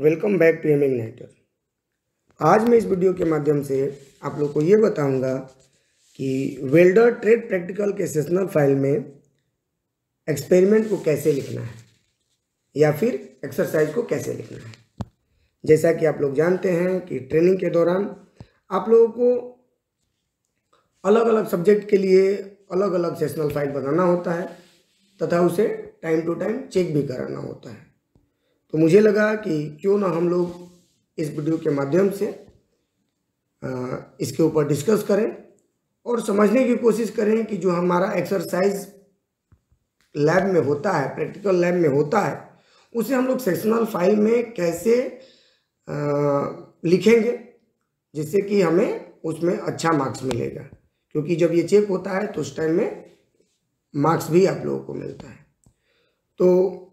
Welcome back to M Igniter. आज मैं इस वीडियो के माध्यम से आप लोग को ये बताऊंगा कि वेल्डर ट्रेड प्रैक्टिकल के सेशनल फाइल में एक्सपेरिमेंट को कैसे लिखना है या फिर एक्सरसाइज को कैसे लिखना है। जैसा कि आप लोग जानते हैं कि ट्रेनिंग के दौरान आप लोगों को अलग अलग सब्जेक्ट के लिए अलग अलग सेशनल फाइल बनाना होता है तथा उसे टाइम टू टाइम चेक भी कराना होता है। तो मुझे लगा कि क्यों ना हम लोग इस वीडियो के माध्यम से इसके ऊपर डिस्कस करें और समझने की कोशिश करें कि जो हमारा एक्सरसाइज लैब में होता है, प्रैक्टिकल लैब में होता है, उसे हम लोग सेशनल फाइल में कैसे लिखेंगे जिससे कि हमें उसमें अच्छा मार्क्स मिलेगा। क्योंकि जब ये चेक होता है तो उस टाइम में मार्क्स भी आप लोगों को मिलता है। तो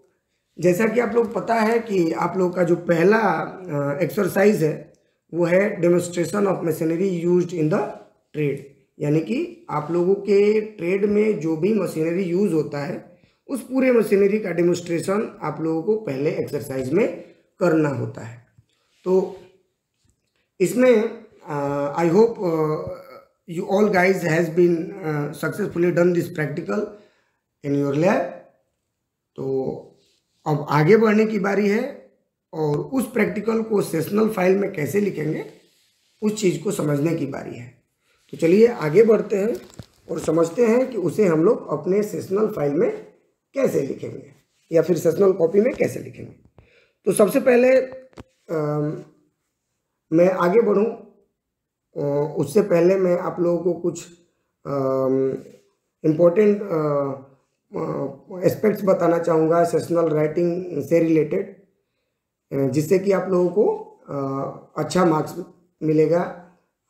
जैसा कि आप लोग पता है कि आप लोग का जो पहला एक्सरसाइज है वो है demonstration of machinery used in the trade, यानी कि आप लोगों के ट्रेड में जो भी मशीनरी यूज होता है उस पूरे मशीनरी का डेमोन्स्ट्रेशन आप लोगों को पहले एक्सरसाइज में करना होता है। तो इसमें I hope you all guys has been successfully done this practical in your lab। तो अब आगे बढ़ने की बारी है और उस प्रैक्टिकल को सेशनल फाइल में कैसे लिखेंगे उस चीज़ को समझने की बारी है। तो चलिए आगे बढ़ते हैं और समझते हैं कि उसे हम लोग अपने सेशनल फाइल में कैसे लिखेंगे या फिर सेशनल कॉपी में कैसे लिखेंगे। तो सबसे पहले मैं आगे बढ़ूं उससे पहले मैं आप लोगों को कुछ इम्पोर्टेंट एस्पेक्ट्स बताना चाहूँगा सेशनल राइटिंग से रिलेटेड, जिससे कि आप लोगों को अच्छा मार्क्स मिलेगा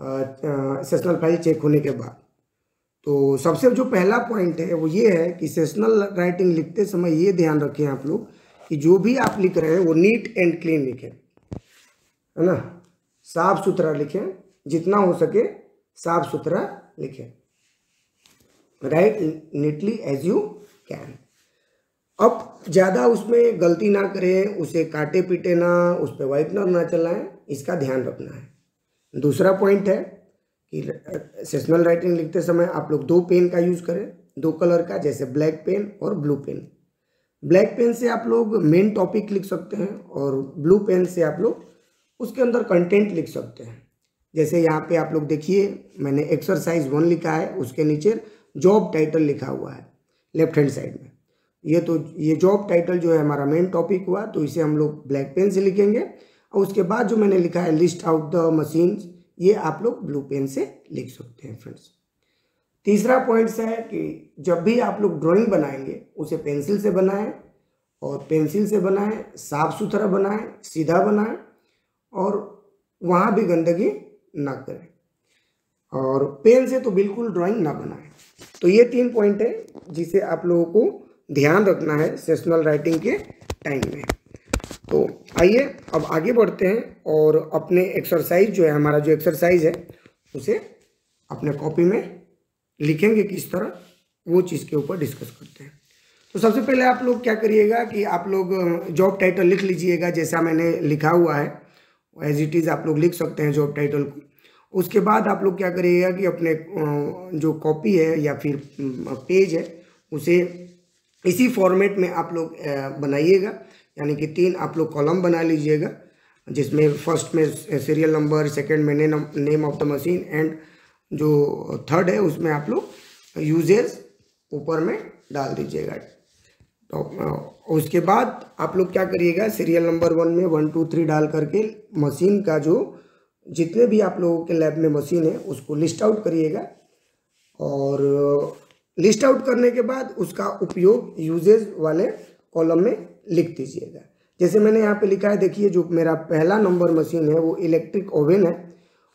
सेशनल फाइल चेक होने के बाद। तो सबसे जो पहला पॉइंट है वो ये है कि सेशनल राइटिंग लिखते समय ये ध्यान रखें आप लोग कि जो भी आप लिख रहे हैं वो नीट एंड क्लीन लिखें, है ना, साफ सुथरा लिखें, जितना हो सके साफ सुथरा लिखें, write neatly as you can. अब ज़्यादा उसमें गलती ना करें, उसे काटे पीटे ना, उस पर वाइटनर ना चलाएं, इसका ध्यान रखना है। दूसरा पॉइंट है कि सेशनल राइटिंग लिखते समय आप लोग दो पेन का यूज़ करें, दो कलर का, जैसे ब्लैक पेन और ब्लू पेन। ब्लैक पेन से आप लोग मेन टॉपिक लिख सकते हैं और ब्लू पेन से आप लोग उसके अंदर कंटेंट लिख सकते हैं। जैसे यहाँ पे आप लोग देखिए मैंने एक्सरसाइज 1 लिखा है, उसके नीचे जॉब टाइटल लिखा हुआ है लेफ्ट हैंड साइड में। ये जॉब टाइटल जो है हमारा मेन टॉपिक हुआ, तो इसे हम लोग ब्लैक पेन से लिखेंगे। और उसके बाद जो मैंने लिखा है लिस्ट आउट द मशीन्स, ये आप लोग ब्लू पेन से लिख सकते हैं फ्रेंड्स। तीसरा पॉइंट है कि जब भी आप लोग ड्राइंग बनाएंगे उसे पेंसिल से बनाएं, और पेंसिल से बनाएं, साफ सुथरा बनाएं, सीधा बनाएं और वहाँ भी गंदगी ना करें, और पेन से तो बिल्कुल ड्राइंग ना बनाएं। तो ये 3 पॉइंट है जिसे आप लोगों को ध्यान रखना है सेशनल राइटिंग के टाइम में। तो आइए अब आगे बढ़ते हैं और अपने एक्सरसाइज जो है, हमारा जो एक्सरसाइज है उसे अपने कॉपी में लिखेंगे किस तरह, वो चीज़ के ऊपर डिस्कस करते हैं। तो सबसे पहले आप लोग क्या करिएगा कि आप लोग जॉब टाइटल लिख लीजिएगा जैसा मैंने लिखा हुआ है, एज इट इज़ आप लोग लिख सकते हैं जॉब टाइटल को। उसके बाद आप लोग क्या करिएगा कि अपने जो कॉपी है या फिर पेज है उसे इसी फॉर्मेट में आप लोग बनाइएगा, यानी कि 3 आप लोग कॉलम बना लीजिएगा, जिसमें फर्स्ट में सीरियल नंबर, सेकंड में name of the machine, and जो थर्ड है उसमें आप लोग यूजेस ऊपर में डाल दीजिएगा। तो उसके बाद आप लोग क्या करिएगा, सीरियल नंबर 1 में 1 2 3 डाल करके मशीन का जो जितने भी आप लोगों के लैब में मशीन है उसको लिस्ट आउट करिएगा, और लिस्ट आउट करने के बाद उसका उपयोग यूजेज वाले कॉलम में लिख दीजिएगा। जैसे मैंने यहाँ पे लिखा है, देखिए जो मेरा पहला नंबर मशीन है वो इलेक्ट्रिक ओवन है,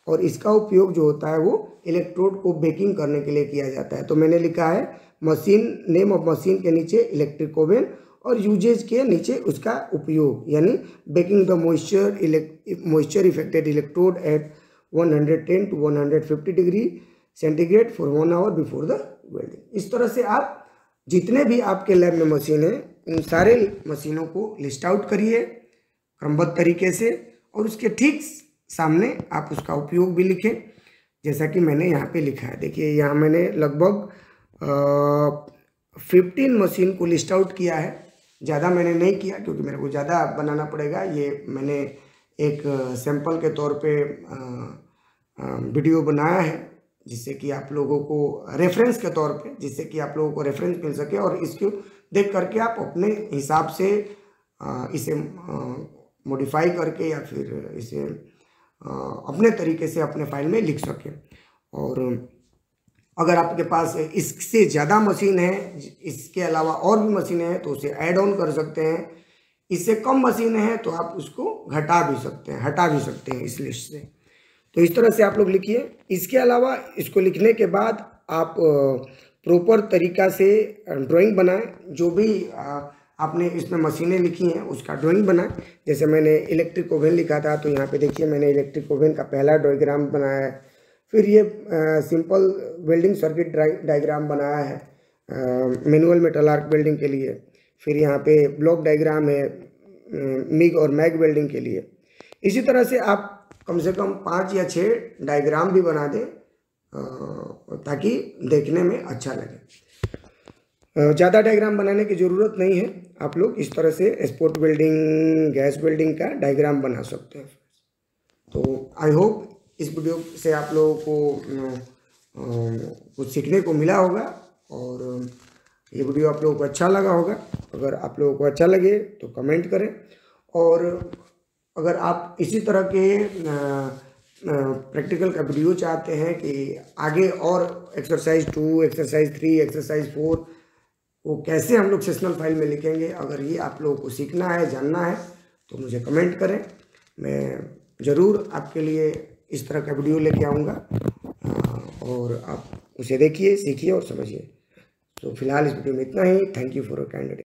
और इसका उपयोग जो होता है वो इलेक्ट्रोड को बेकिंग करने के लिए किया जाता है। तो मैंने लिखा है मशीन, नेम ऑफ मशीन के नीचे इलेक्ट्रिक ओवन, और यूजेज के नीचे उसका उपयोग, यानी baking the moisture affected electrode at 110 to 150 degree centigrade for 1 hour before the welding. इस तरह से आप जितने भी आपके लैब में मशीन है उन सारे मशीनों को लिस्ट आउट करिए, क्रमबद्ध तरीके से, और उसके ठीक सामने आप उसका उपयोग भी लिखें, जैसा कि मैंने यहाँ पे लिखा है। देखिए यहाँ मैंने लगभग 15 मशीन को लिस्ट आउट किया है। ज़्यादा मैंने नहीं किया क्योंकि मेरे को ज़्यादा बनाना पड़ेगा। ये मैंने एक सैंपल के तौर पे वीडियो बनाया है, जिससे कि आप लोगों को रेफरेंस के तौर पे, जिससे कि आप लोगों को रेफरेंस मिल सके, और इसको देख करके आप अपने हिसाब से इसे मॉडिफाई करके या फिर इसे अपने तरीके से अपने फाइल में लिख सकें। और अगर आपके पास इससे ज़्यादा मशीन है, इसके अलावा और भी मशीनें हैं, तो उसे ऐड ऑन कर सकते हैं। इससे कम मशीनें हैं तो आप उसको घटा भी सकते हैं, हटा भी सकते हैं इस लिस्ट से। तो इस तरह से आप लोग लिखिए। इसके अलावा इसको लिखने के बाद आप प्रॉपर तरीका से ड्राइंग बनाएं। जो भी आपने इसमें मशीनें लिखी हैं उसका ड्राइंग बनाएं। जैसे मैंने इलेक्ट्रिक ओवन लिखा था, तो यहाँ पे देखिए मैंने इलेक्ट्रिक ओवन का पहला डायग्राम बनाया है। फिर ये सिंपल वेल्डिंग सर्किट डायग्राम बनाया है मैनुअल मेटल आर्क वेल्डिंग के लिए। फिर यहाँ पे ब्लॉक डायग्राम है मिग और मैग वेल्डिंग के लिए। इसी तरह से आप कम से कम 5 या 6 डायग्राम भी बना दें ताकि देखने में अच्छा लगे। ज़्यादा डायग्राम बनाने की ज़रूरत नहीं है। आप लोग इस तरह से स्पॉट वेल्डिंग, गैस वेल्डिंग का डायग्राम बना सकते हैं। तो आई होप इस वीडियो से आप लोगों को कुछ सीखने को मिला होगा, और ये वीडियो आप लोगों को अच्छा लगा होगा। अगर आप लोगों को अच्छा लगे तो कमेंट करें, और अगर आप इसी तरह के प्रैक्टिकल का वीडियो चाहते हैं कि आगे और एक्सरसाइज 2, एक्सरसाइज 3, एक्सरसाइज 4 वो कैसे हम लोग सेशनल फाइल में लिखेंगे, अगर ये आप लोगों को सीखना है, जानना है, तो मुझे कमेंट करें। मैं ज़रूर आपके लिए इस तरह का वीडियो लेके आऊँगा, और आप उसे देखिए, सीखिए और समझिए। तो फिलहाल इस वीडियो में इतना ही। Thank you for your kind attention.